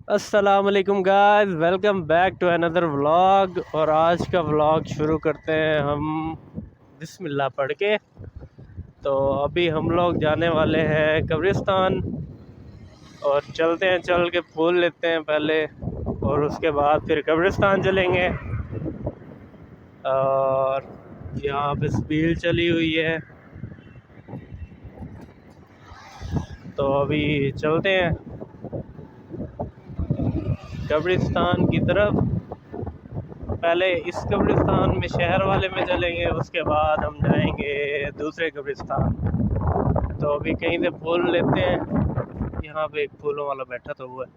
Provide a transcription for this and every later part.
अस्सलामुअलैकुम guys, welcome back to another vlog. और आज का व्लॉग शुरू करते हैं हम बिस्मिल्लाह पढ़ के। तो अभी हम लोग जाने वाले हैं कब्रिस्तान और चलते हैं, चल के फूल लेते हैं पहले और उसके बाद फिर कब्रिस्तान चलेंगे। और यहाँ पे स्पीड चली हुई है तो अभी चलते हैं कब्रिस्तान की तरफ। पहले इस कब्रिस्तान में, शहर वाले में चलेंगे, उसके बाद हम जाएंगे दूसरे कब्रिस्तान। तो अभी कहीं से फूल लेते हैं। यहाँ पे एक फूलों वाला बैठा तो हुआ है,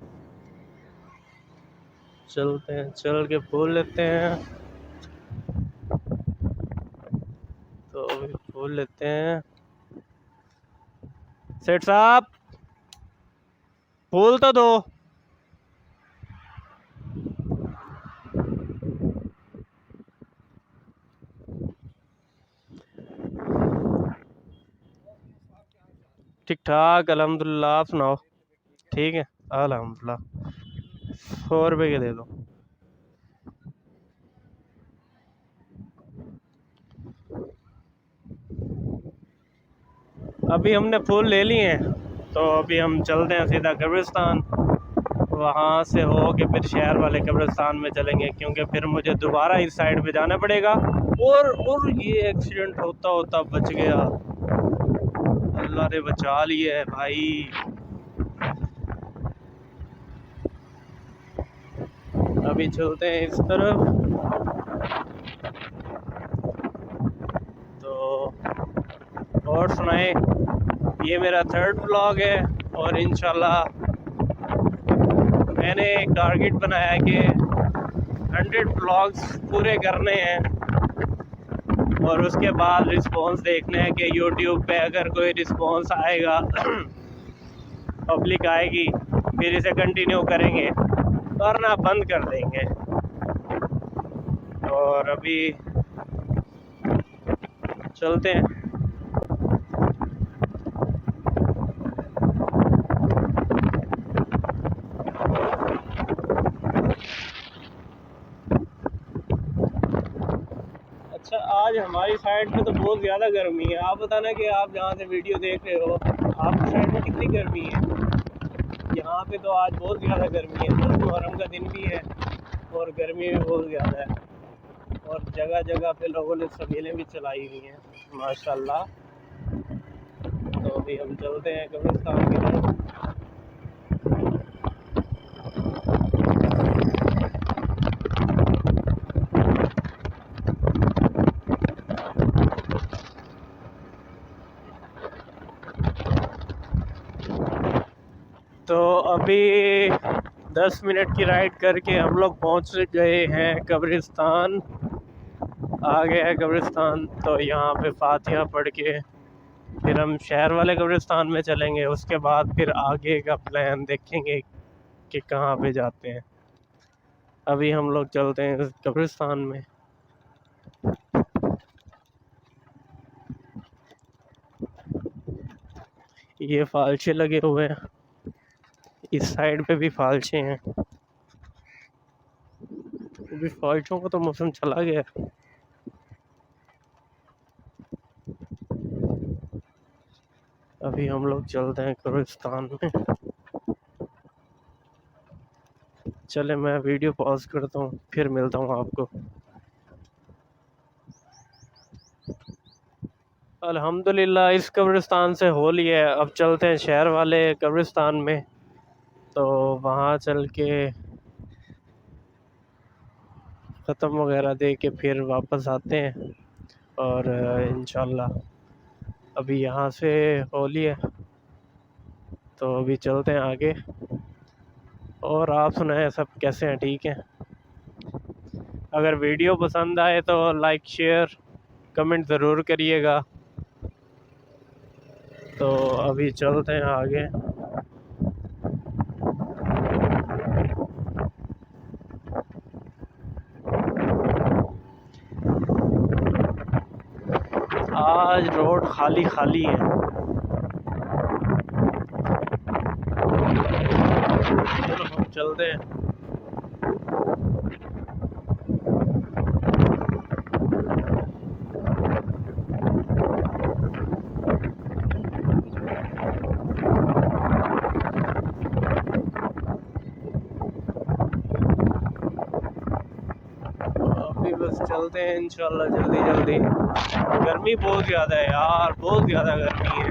चलते हैं, चल के फूल लेते हैं। तो अभी फूल लेते हैं। सेठ साहब, फूल तो दो। ठीक ठाक, अल्हम्दुलिल्लाह। आप सुनाओ? ठीक है, अल्हम्दुलिल्लाह। 100 रुपये के दे दो। अभी हमने फूल ले लिए हैं तो अभी हम चलते हैं सीधा कब्रिस्तान। वहाँ से हो के फिर शहर वाले कब्रिस्तान में चलेंगे, क्योंकि फिर मुझे दोबारा इस साइड पे जाना पड़ेगा। और ये एक्सीडेंट होता होता बच गया, अल्लाह ने बचा लिया है भाई। अभी चलते हैं इस तरफ। तो और सुनाए, ये मेरा 3rd व्लॉग है और इंशाल्लाह मैंने एक टारगेट बनाया कि 100 व्लॉग्स पूरे करने हैं और उसके बाद रिस्पॉन्स देखना है कि यूट्यूब पे अगर कोई रिस्पॉन्स आएगा पब्लिक आएगी फिर इसे कंटिन्यू करेंगे, वरना बंद कर देंगे। और अभी चलते हैं। अच्छा, आज हमारी साइड पे तो बहुत ज़्यादा गर्मी है। आप बताना कि आप जहाँ से वीडियो देख रहे हो, आपकी साइड में कितनी गर्मी है? यहाँ पे तो आज बहुत ज़्यादा गर्मी है। 10 मुहर्रम का दिन भी है और गर्मी भी बहुत ज़्यादा है। और जगह जगह पे लोगों ने सवेलें भी चलाई हुई हैं माशाल्लाह। तो अभी हम चलते हैं कब्रिस्तान की तरफ। तो अभी 10 मिनट की राइड करके हम लोग पहुँच गए हैं कब्रिस्तान। आ गया है कब्रिस्तान। तो यहाँ पे फातिहा पढ़ के फिर हम शहर वाले कब्रिस्तान में चलेंगे। उसके बाद फिर आगे का प्लान देखेंगे कि कहाँ पे जाते हैं। अभी हम लोग चलते हैं कब्रिस्तान में। ये फालचे लगे हुए हैं, इस साइड पे भी फालचे हैं। अभी फालचों का तो मौसम चला गया। अभी हम लोग चलते हैं कब्रिस्तान में। चले, मैं वीडियो पॉज करता हूँ, फिर मिलता हूँ आपको। अल्हम्दुलिल्लाह इस कब्रिस्तान से हो लिया है। अब चलते हैं शहर वाले कब्रिस्तान में। तो वहाँ चल के ख़त्म वगैरह दे के फिर वापस आते हैं। और इंशाल्लाह अभी यहाँ से होली है तो अभी चलते हैं आगे। और आप सुनाएं, सब कैसे हैं? ठीक हैं? अगर वीडियो पसंद आए तो लाइक, शेयर, कमेंट ज़रूर करिएगा। तो अभी चलते हैं आगे। आज रोड खाली खाली है। चलो हम चलते चलते हैं। अभी बस चलते हैं इंशाल्लाह जल्दी जल्दी। गर्मी बहुत ज़्यादा है यार, बहुत ज़्यादा गर्मी है।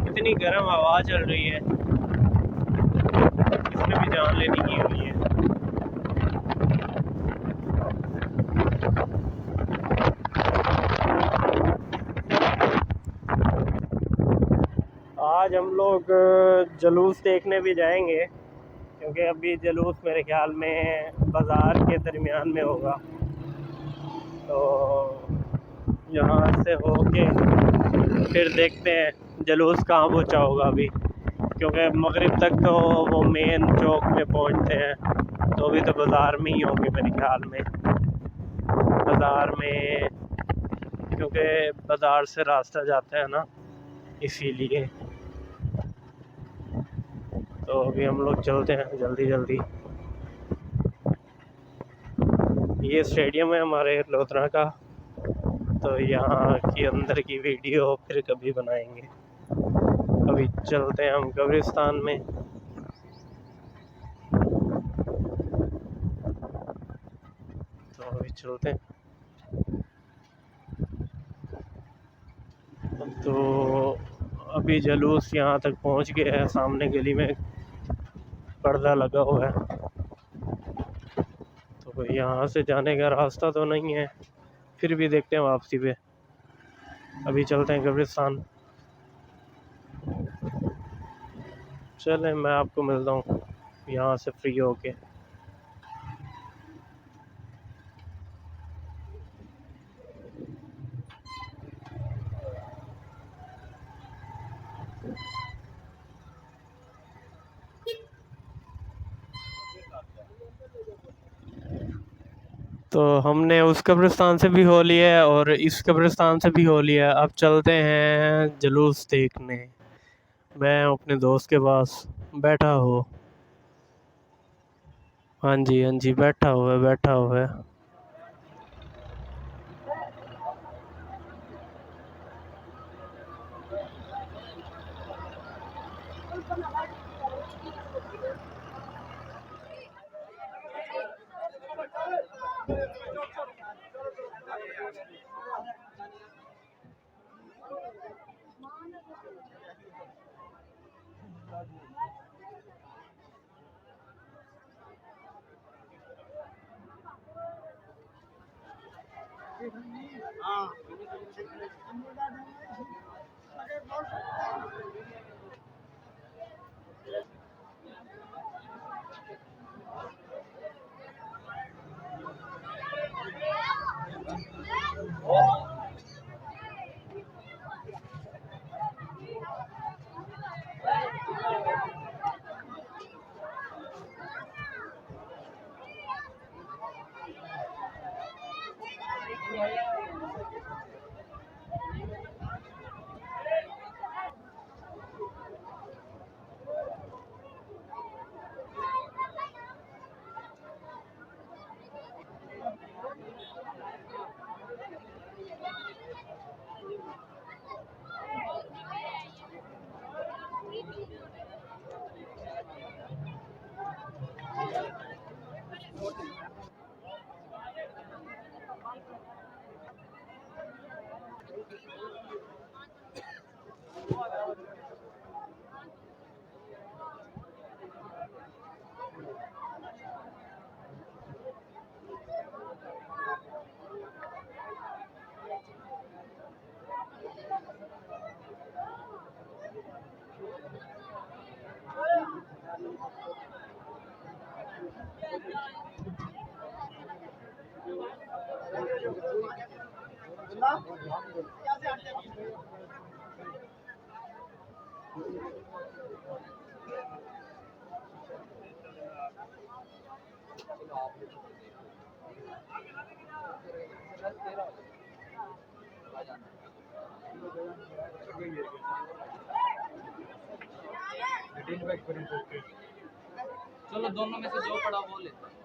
इतनी गर्म हवा चल रही है, इसमें भी जान लेनी की हुई है। आज हम लोग जुलूस देखने भी जाएंगे, क्योंकि अभी जुलूस मेरे ख्याल में बाज़ार के दरमियान में होगा। तो यहाँ से होके फिर देखते हैं जुलूस कहाँ पहुँचा होगा अभी, क्योंकि मगरिब तक तो वो मेन चौक में पहुँचते हैं, तो अभी तो बाज़ार में ही होंगे मेरे ख्याल में। बाज़ार में, क्योंकि बाज़ार से रास्ता जाता है ना, इसीलिए। तो अभी हम लोग चलते हैं जल्दी जल्दी। ये स्टेडियम है हमारे लोधरा का, तो यहाँ की अंदर की वीडियो फिर कभी बनाएंगे। अभी चलते हैं हम कब्रिस्तान में। तो अभी चलते हैं। तो अभी जुलूस यहाँ तक पहुँच गया है, सामने गली में पर्दा लगा हुआ है, तो यहाँ से जाने का रास्ता तो नहीं है, फिर भी देखते हैं वापसी पे। अभी चलते हैं कब्रिस्तान। चलें, मैं आपको मिलता हूँ यहाँ से फ्री होके। तो हमने उस कब्रिस्तान से भी हो लिया है और इस कब्रिस्तान से भी हो लिया है। अब चलते हैं जुलूस देखने। मैं अपने दोस्त के पास बैठा हूँ। हाँ जी, हाँ जी, बैठा हुआ है, बैठा हुआ है। चलो दोनों में से जो पड़ा वो लेते हैं।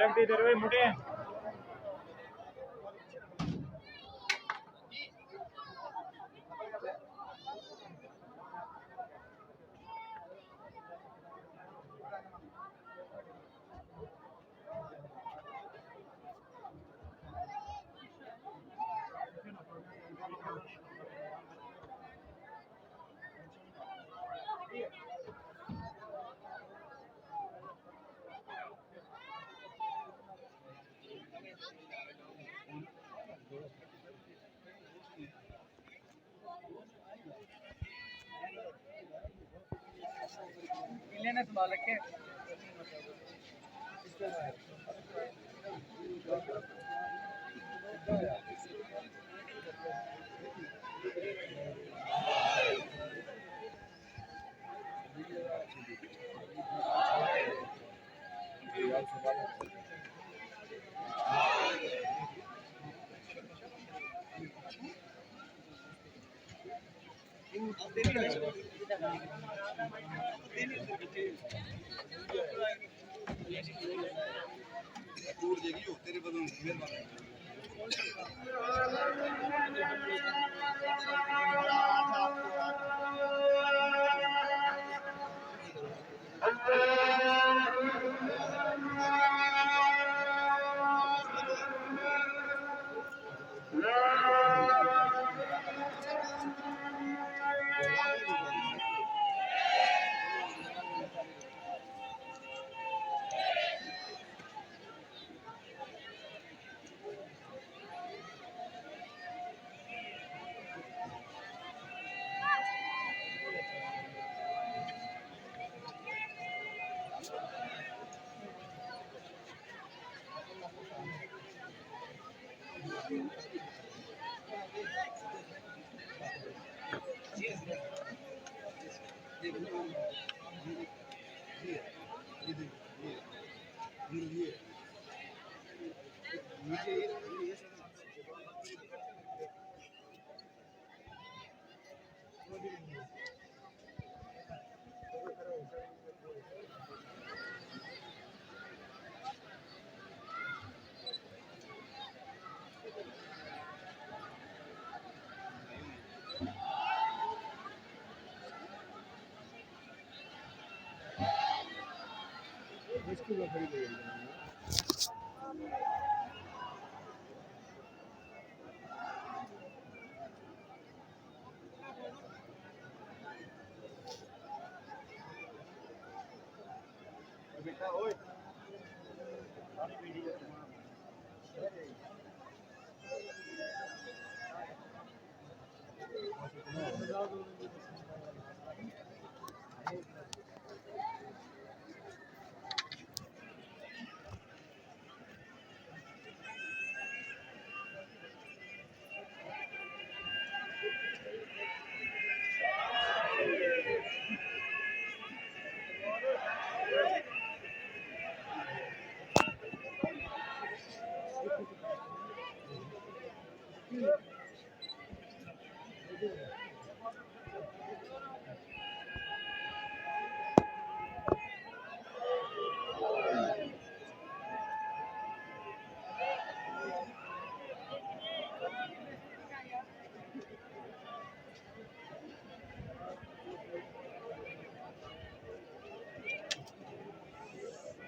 रख दे इधर भाई मुड़े लेने तो बालक के तेरे बदल मेहरबानी बेटा ओए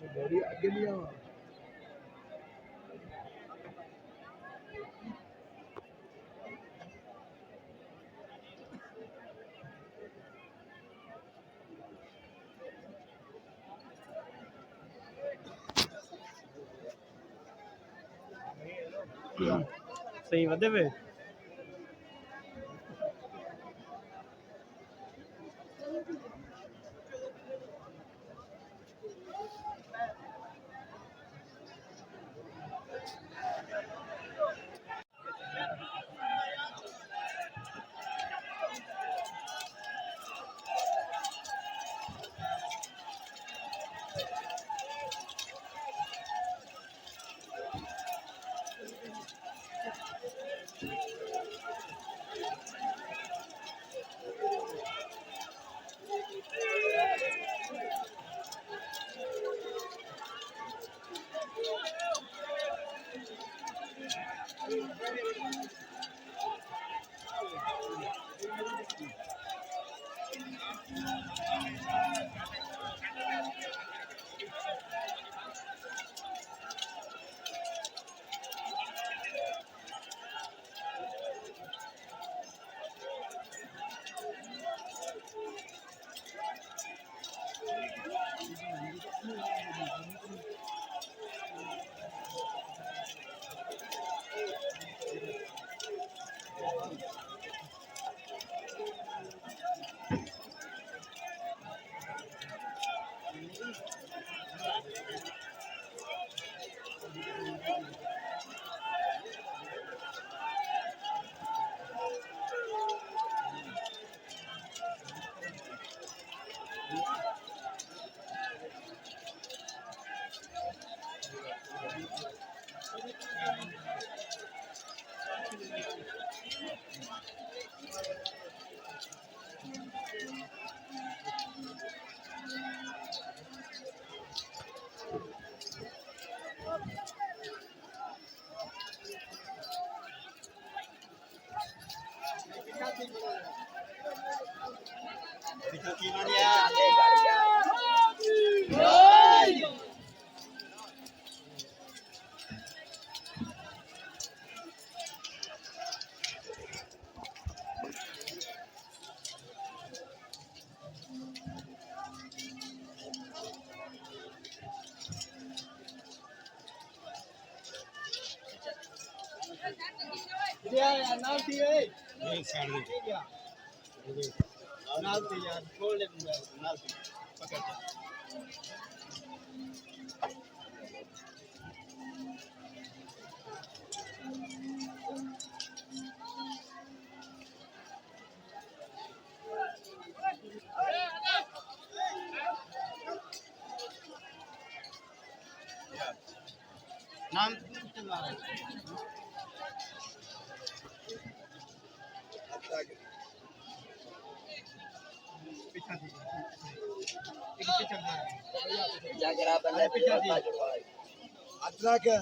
बड़ी आगे लिया हुआ सही वधे पे यार नाल थी ये साइड दे क्या नाल थी यार छोड़ ले नाल थी पकड़ नाम चला रहा है पीछा थी एक पीछा था जाकर आप अंदर पीछा थी अदरा के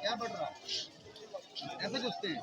क्या पढ़ रहा ऐसे घुसते हैं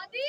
आदि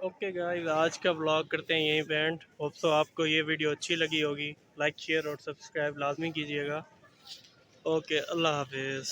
ओके गाइस, आज का व्लॉग करते हैं यहीं पे एंड। होप सो आपको ये वीडियो अच्छी लगी होगी। लाइक शेयर और सब्सक्राइब लाजमी कीजिएगा। ओके, अल्लाह हाफिज़।